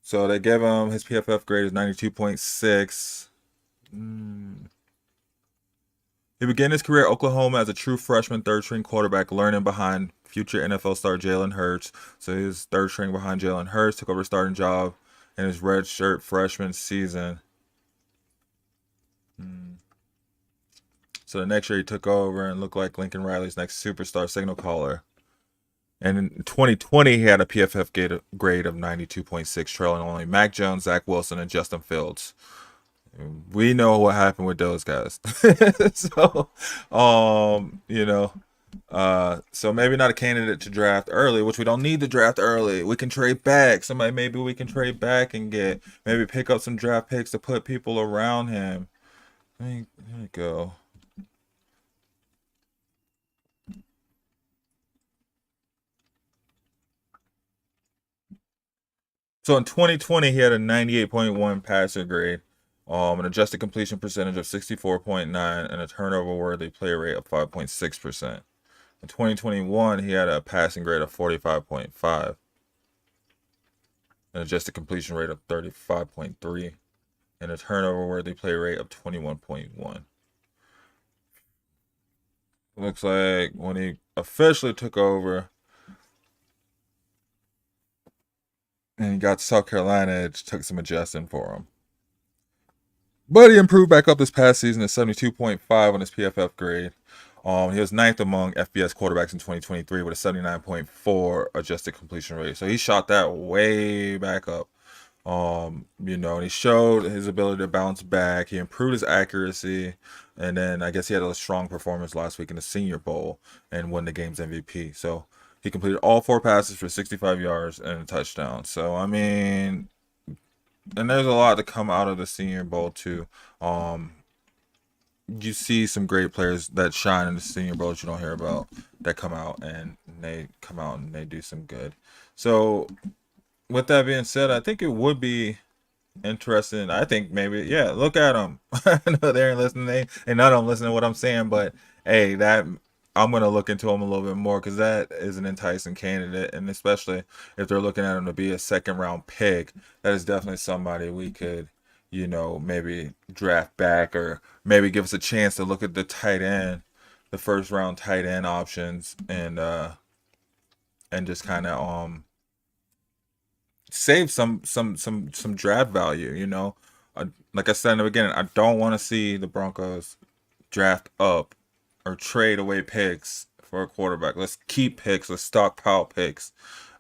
So they gave him, his PFF grade is 92.6. He began his career at Oklahoma as a true freshman third-string quarterback, learning behind future NFL star Jalen Hurts. So he was third string behind Jalen Hurts, took over a starting job in his redshirt freshman season. So the next year he took over and looked like Lincoln Riley's next superstar signal caller. And in 2020, he had a PFF grade of 92.6, trailing only Mac Jones, Zach Wilson, and Justin Fields. We know what happened with those guys. So maybe not a candidate to draft early, which we don't need to draft early. We can trade back. Maybe we can trade back and maybe pick up some draft picks to put people around him. There we go. So in 2020, he had a 98.1 passer grade, an adjusted completion percentage of 64.9, and a turnover-worthy play rate of 5.6%. In 2021, he had a passing grade of 45.5, an adjusted completion rate of 35.3, and a turnover-worthy play rate of 21.1. Looks like when he officially took over and he got to South Carolina, it took some adjusting for him. But he improved back up this past season to 72.5 on his PFF grade. He was ninth among FBS quarterbacks in 2023 with a 79.4 adjusted completion rate. So he shot that way back up. And he showed his ability to bounce back. He improved his accuracy. And then I guess he had a strong performance last week in the Senior Bowl and won the game's MVP. So he completed all 4 passes for 65 yards and a touchdown. So, I mean, and there's a lot to come out of the Senior Bowl, too. You see some great players that shine in the Senior Bowl that you don't hear about that come out and they do some good. So, with that being said, I think it would be interesting. I think maybe, yeah, look at them. I know they ain't listening, and none of them listening to what I'm saying, but hey, that I'm gonna look into them a little bit more because that is an enticing candidate, and especially if they're looking at him to be a second round pick, that is definitely somebody we could, maybe draft back or maybe give us a chance to look at the tight end, the first round tight end options, and just kind of save some draft value. Like I said in the beginning, I don't want to see the Broncos draft up or trade away picks for a quarterback. Let's keep picks, let's stockpile picks.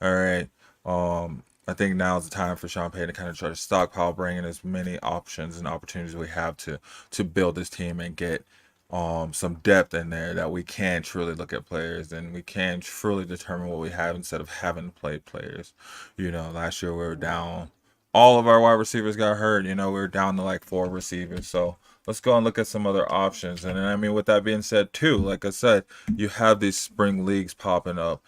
All right. I think now is the time for Sean Payton to kind of try to stockpile, bring in as many options and opportunities we have to build this team and get some depth in there that we can truly look at players and we can truly determine what we have instead of having to play players. Last year we were down. All of our wide receivers got hurt. We were down to like 4 receivers. So let's go and look at some other options. And I mean, with that being said, too, like I said, you have these spring leagues popping up.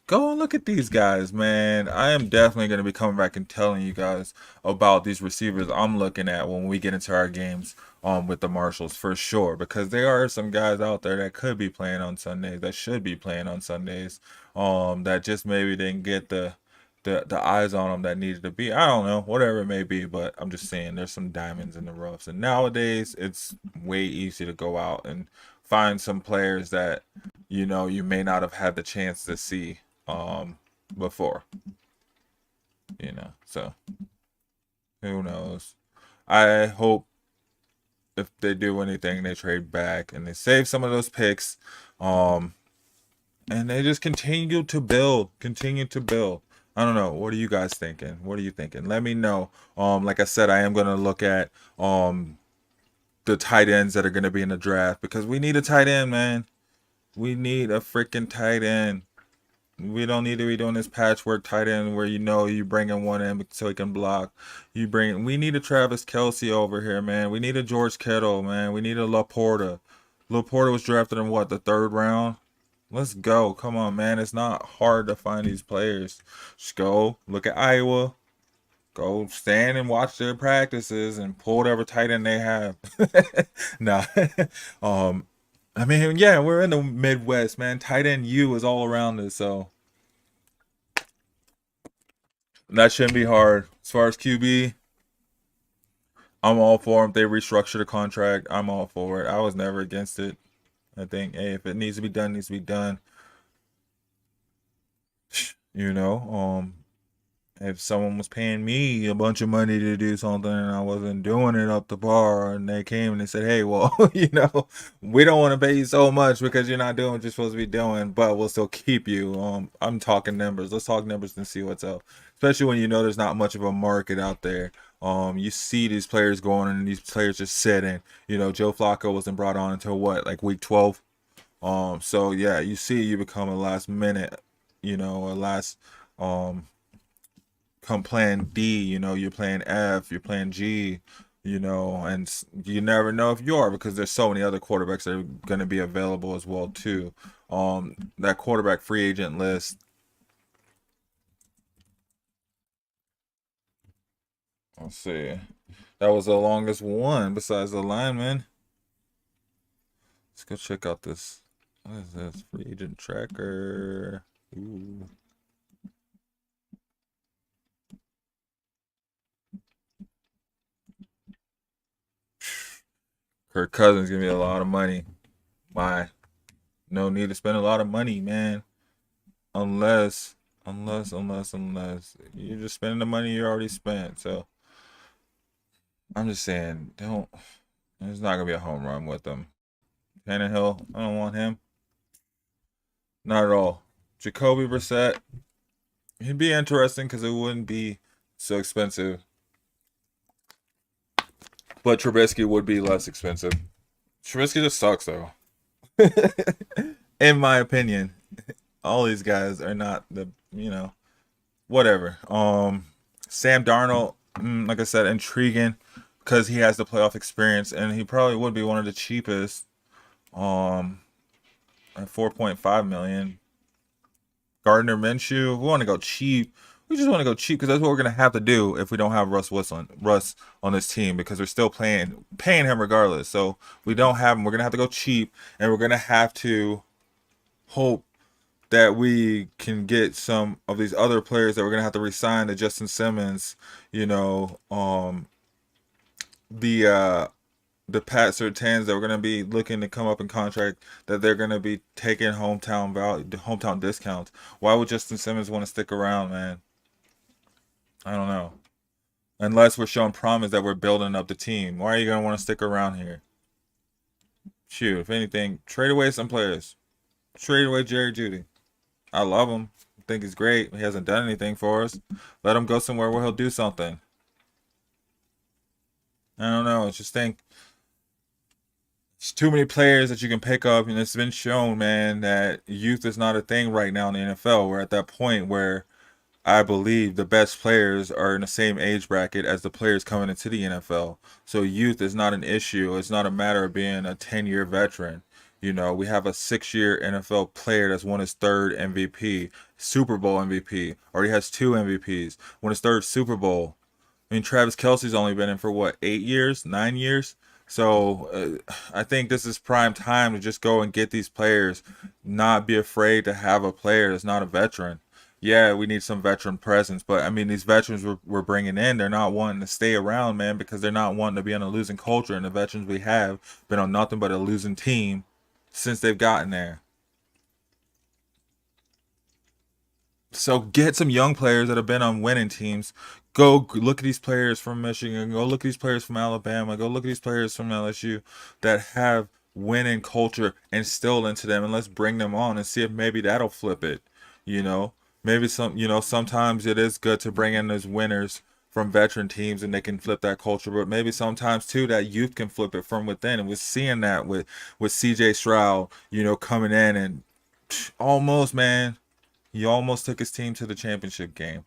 Go and look at these guys, man. I am definitely going to be coming back and telling you guys about these receivers I'm looking at when we get into our games with the Marshals for sure, because there are some guys out there that could be playing on Sundays, that should be playing on Sundays, that just maybe didn't get the eyes on them that needed to be. I don't know, whatever it may be, but I'm just saying there's some diamonds in the roughs. And nowadays, it's way easy to go out and find some players that, you may not have had the chance to see before. So who knows? I hope if they do anything, they trade back and they save some of those picks, and they just continue to build. I don't know. What are you guys thinking? What are you thinking? Let me know. Like I said, I am going to look at the tight ends that are going to be in the draft because we need a tight end, man. We need a freaking tight end. We don't need to be doing this patchwork tight end where you bring in one in so he can block. We need a Travis Kelce over here, man. We need a George Kittle, man. We need a Laporta. Laporta was drafted in what, the 3rd round? Let's go. Come on, man. It's not hard to find these players. Just go look at Iowa. Go stand and watch their practices and pull whatever tight end they have. Nah. I mean, yeah, we're in the Midwest, man. Tight end U is all around us, so that shouldn't be hard. As far as QB, I'm all for them. If they restructure the contract, I'm all for it. I was never against it. I think, hey, if it needs to be done, it needs to be done. If someone was paying me a bunch of money to do something and I wasn't doing it up to par, and they came and they said, hey, well, we don't want to pay you so much because you're not doing what you're supposed to be doing, but we'll still keep you. I'm talking numbers. Let's talk numbers and see what's up. Especially when there's not much of a market out there. You see these players going and these players just sitting. Joe Flacco wasn't brought on until what, like week 12? So yeah, you become a last minute, a last come plan D, you're playing F, you're playing G, and you never know if you are because there's so many other quarterbacks that are going to be available as well too. That quarterback free agent list. Let's see. That was the longest one besides the lineman. Let's go check out this. What is this? Free agent tracker. Ooh. Kirk Cousins give me a lot of money. Why? No need to spend a lot of money, man. Unless you're just spending the money you already spent. So I'm just saying, there's not gonna be a home run with them. Tannehill, I don't want him. Not at all. Jacoby Brissett, he'd be interesting because it wouldn't be so expensive. But Trubisky would be less expensive. Trubisky just sucks though. In my opinion, all these guys are not the whatever. Sam Darnold, like I said, intriguing because he has the playoff experience and he probably would be one of the cheapest. At 4.5 million. Gardner Minshew, we want to go cheap. We just want to go cheap because that's what we're gonna have to do if we don't have Russ on this team because we're still paying him regardless. So we don't have him. We're gonna have to go cheap, and we're gonna have to hope that we can get some of these other players that we're gonna have to resign to Justin Simmons. The Pat Surtains that we're gonna be looking to come up in contract that they're gonna be taking hometown discounts. Why would Justin Simmons want to stick around, man? I don't know. Unless we're showing promise that we're building up the team. Why are you gonna want to stick around here? Shoot, if anything, trade away some players. Trade away Jerry Jeudy. I love him. I think he's great. He hasn't done anything for us. Let him go somewhere where he'll do something. I don't know. I just think there's too many players that you can pick up, and it's been shown, man, that youth is not a thing right now in the NFL. We're at that point where I believe the best players are in the same age bracket as the players coming into the NFL. So youth is not an issue. It's not a matter of being a 10-year veteran. We have a 6-year NFL player that's won his third MVP, Super Bowl MVP, already has 2 MVPs, won his third Super Bowl. I mean, Travis Kelce's only been in for what, 8 years, 9 years? So I think this is prime time to just go and get these players, not be afraid to have a player that's not a veteran. Yeah, we need some veteran presence, but I mean, these veterans we're bringing in, they're not wanting to stay around, man, because they're not wanting to be on a losing culture, and the veterans we have been on nothing but a losing team since they've gotten there. So get some young players that have been on winning teams. Go look at these players from Michigan. Go look at these players from Alabama. Go look at these players from LSU that have winning culture instilled into them, and let's bring them on and see if maybe that'll flip it. Maybe sometimes it is good to bring in those winners from veteran teams and they can flip that culture, but maybe sometimes too that youth can flip it from within. And we're seeing that with CJ Stroud, coming in and almost, man. He almost took his team to the championship game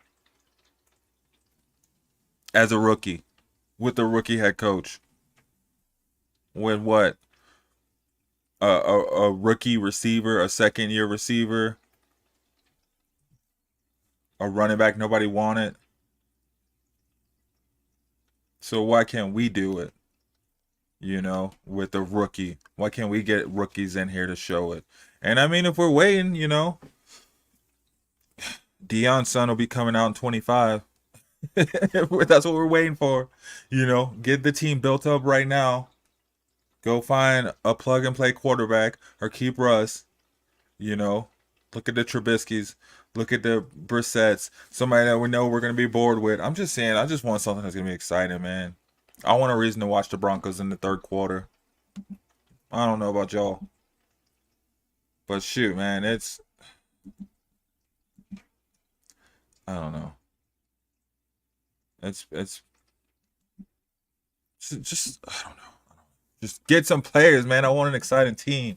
as a rookie with the rookie head coach. With what? A rookie receiver, a second-year receiver, a running back nobody wanted. So why can't we do it? With a rookie. Why can't we get rookies in here to show it? And I mean, if we're waiting, Deion's son will be coming out in 25. That's what we're waiting for. Get the team built up right now. Go find a plug-and-play quarterback or keep Russ. Look at the Trubiskys. Look at the Brissetts. Somebody that we know we're going to be bored with. I'm just saying, I just want something that's going to be exciting, man. I want a reason to watch the Broncos in the third quarter. I don't know about y'all. But shoot, man, I don't know. It's just I don't know. Just get some players, man. I want an exciting team,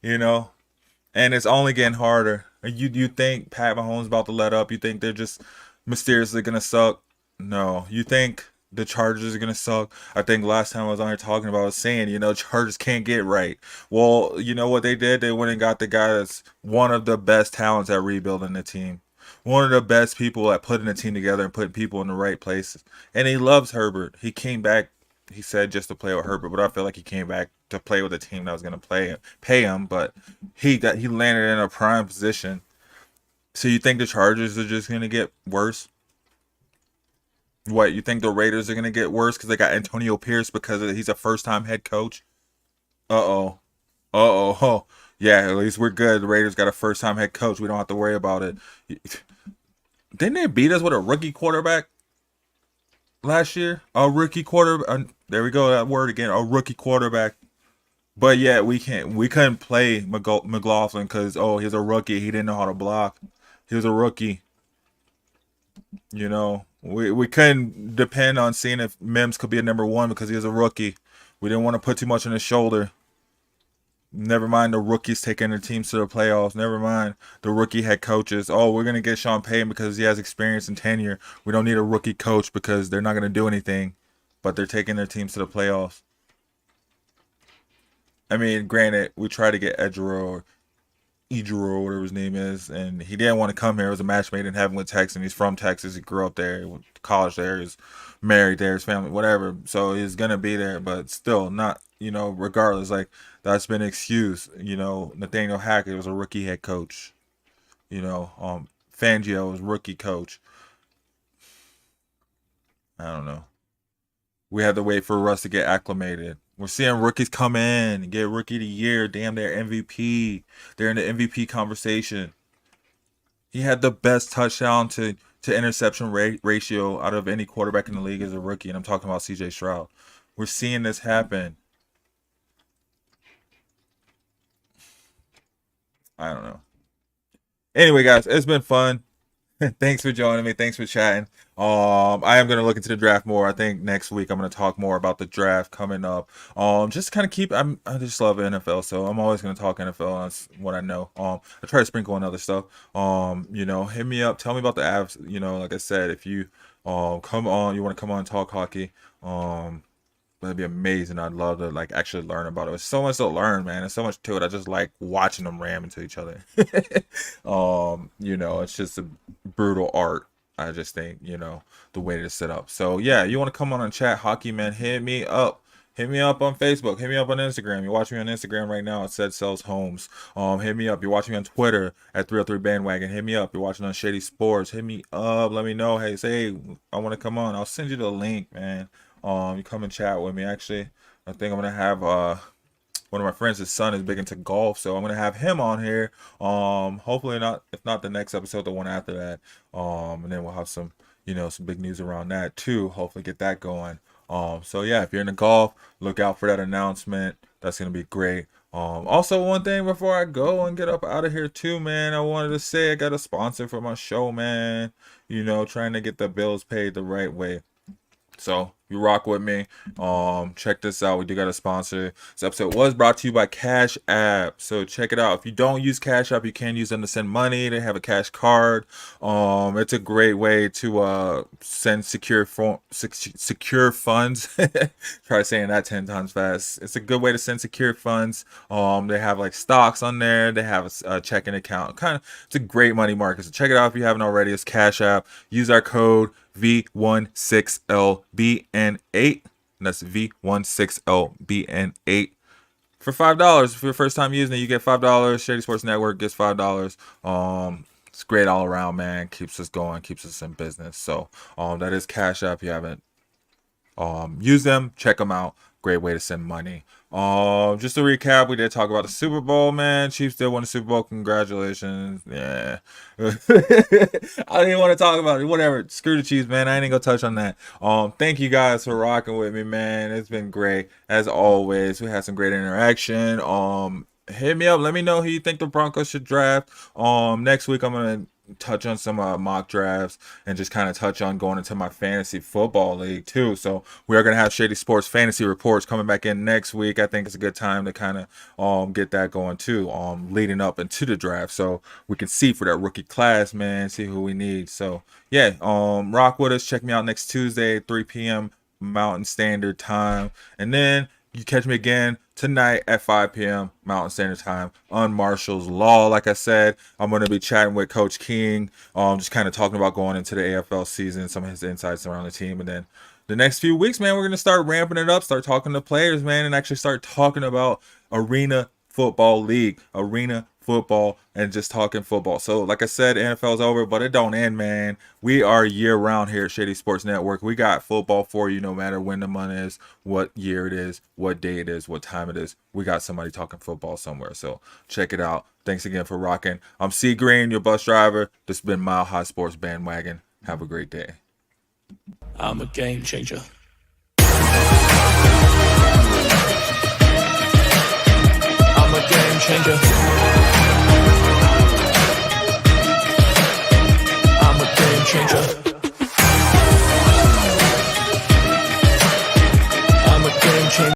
And it's only getting harder. You think Pat Mahomes about to let up? You think they're just mysteriously gonna suck? No. You think the Chargers are gonna suck? I think last time I was on here talking about, I was saying, Chargers can't get right. Well, you know what they did? They went and got the guy that's one of the best talents at rebuilding the team. One of the best people at putting the team together and putting people in the right places. And he loves Herbert. He came back, he said, just to play with Herbert, but I feel like he came back to play with a team that was going to pay him, but he landed in a prime position. So you think the Chargers are just going to get worse? What, you think the Raiders are going to get worse because they got Antonio Pierce because he's a first-time head coach? Uh-oh. Oh. Yeah, at least we're good. The Raiders got a first-time head coach. We don't have to worry about it. Didn't they beat us with a rookie quarterback last year? A rookie quarterback. There we go, that word again. A rookie quarterback. But yeah, we couldn't play McLaughlin because, he's a rookie. He didn't know how to block. He was a rookie. We couldn't depend on seeing if Mims could be a number one because he was a rookie. We didn't want to put too much on his shoulder. Never mind the rookies taking their teams to the playoffs. Never mind the rookie head coaches. Oh, we're going to get Sean Payton because he has experience and tenure. We don't need a rookie coach because they're not going to do anything, but they're taking their teams to the playoffs. I mean, granted, we tried to get Edgerro, whatever his name is, and he didn't want to come here. It was a match made in heaven with Texas. He's from Texas. He grew up there, he went to college there, he's married there, his family, whatever. So he's going to be there, but still not, regardless, like, that's been excused. Nathaniel Hackett was a rookie head coach. Fangio was rookie coach. I don't know. We have to wait for Russ to get acclimated. We're seeing rookies come in and get rookie of the year. Damn, they're MVP. They're in the MVP conversation. He had the best touchdown to interception ratio out of any quarterback in the league as a rookie, and I'm talking about CJ Stroud. We're seeing this happen. I don't know. Anyway, guys, it's been fun. Thanks for joining me. Thanks for chatting. I am going to look into the draft more. I think next week I'm going to talk more about the draft coming up. Just kind of I just love NFL, so I'm always going to talk NFL. That's what I know. I try to sprinkle in other stuff. Hit me up. Tell me about the apps. Like I said, if you come on, you want to come on and talk hockey. That'd be amazing. I'd love to actually learn about it. There's so much to learn, man. There's so much to it. I just like watching them ram into each other. It's just a brutal art. I just think, the way to set up. So yeah, you want to come on and chat hockey, man, hit me up. Hit me up on Facebook. Hit me up on Instagram. You're watching me on Instagram right now. It said Sells Homes. Hit me up. You're watching me on Twitter at 303 Bandwagon. Hit me up. You're watching on Shady Sports. Hit me up. Let me know. Hey, say, I want to come on. I'll send you the link, man. You come and chat with me. Actually, I think I'm gonna have one of my friends, his son is big into golf, so I'm gonna have him on here. Hopefully not, if not the next episode, the one after that. And then we'll have some big news around that too. Hopefully get that going. So yeah, if you're into golf, look out for that announcement. That's gonna be great. Also, one thing before I go and get up out of here too, man, I wanted to say I got a sponsor for my show, man. Trying to get the bills paid the right way. So you rock with me. Check this out. We do got a sponsor. This episode was brought to you by Cash App. So check it out. If you don't use Cash App, you can use them to send money. They have a cash card. It's a great way to send secure funds. Try saying that 10 times fast. It's a good way to send secure funds. They have stocks on there. They have a checking account. It's a great money market. So check it out if you haven't already. It's Cash App. Use our code V16LBN8. That's V16LBN8 for $5. For your first time using it, you get $5. Shady Sports Network gets $5. It's great all around, man. Keeps us going, keeps us in business. So that is Cash App. If you haven't used them, check them out. Great way to send money. Just to recap, we did talk about the Super Bowl, man. Chiefs did win the Super Bowl. Congratulations. Yeah. I didn't even want to talk about it. Whatever. Screw the Chiefs, man. I ain't gonna touch on that. Thank you guys for rocking with me, man. It's been great. As always, we had some great interaction. Hit me up. Let me know who you think the Broncos should draft. Next week, I'm gonna touch on some mock drafts and just kind of touch on going into my fantasy football league too. So we are going to have Shady Sports fantasy reports coming back in next week. I think it's a good time to kind of get that going too, leading up into the draft, so we can see for that rookie class, man, see who we need. So yeah, rock with us. Check me out next Tuesday, 3 p.m. Mountain Standard Time, and then you catch me again tonight at 5 p.m. Mountain Standard Time on Marshall's Law. Like I said, I'm going to be chatting with Coach King, just kind of talking about going into the AFL season, some of his insights around the team. And then the next few weeks, man, we're going to start ramping it up, start talking to players, man, and actually start talking about Arena Football League, Arena Football, and just talking football. So like I said, NFL's over, but it don't end, man. We are year round here at Shady Sports Network. We got football for you no matter when the month is, what year it is, what day it is, what time it is. We got somebody talking football somewhere. So check it out. Thanks again for rocking. I'm C Green, your bus driver. This has been Mile High Sports Bandwagon. Have a great day. I'm a game changer. I'm a game changer. I'm a game changer.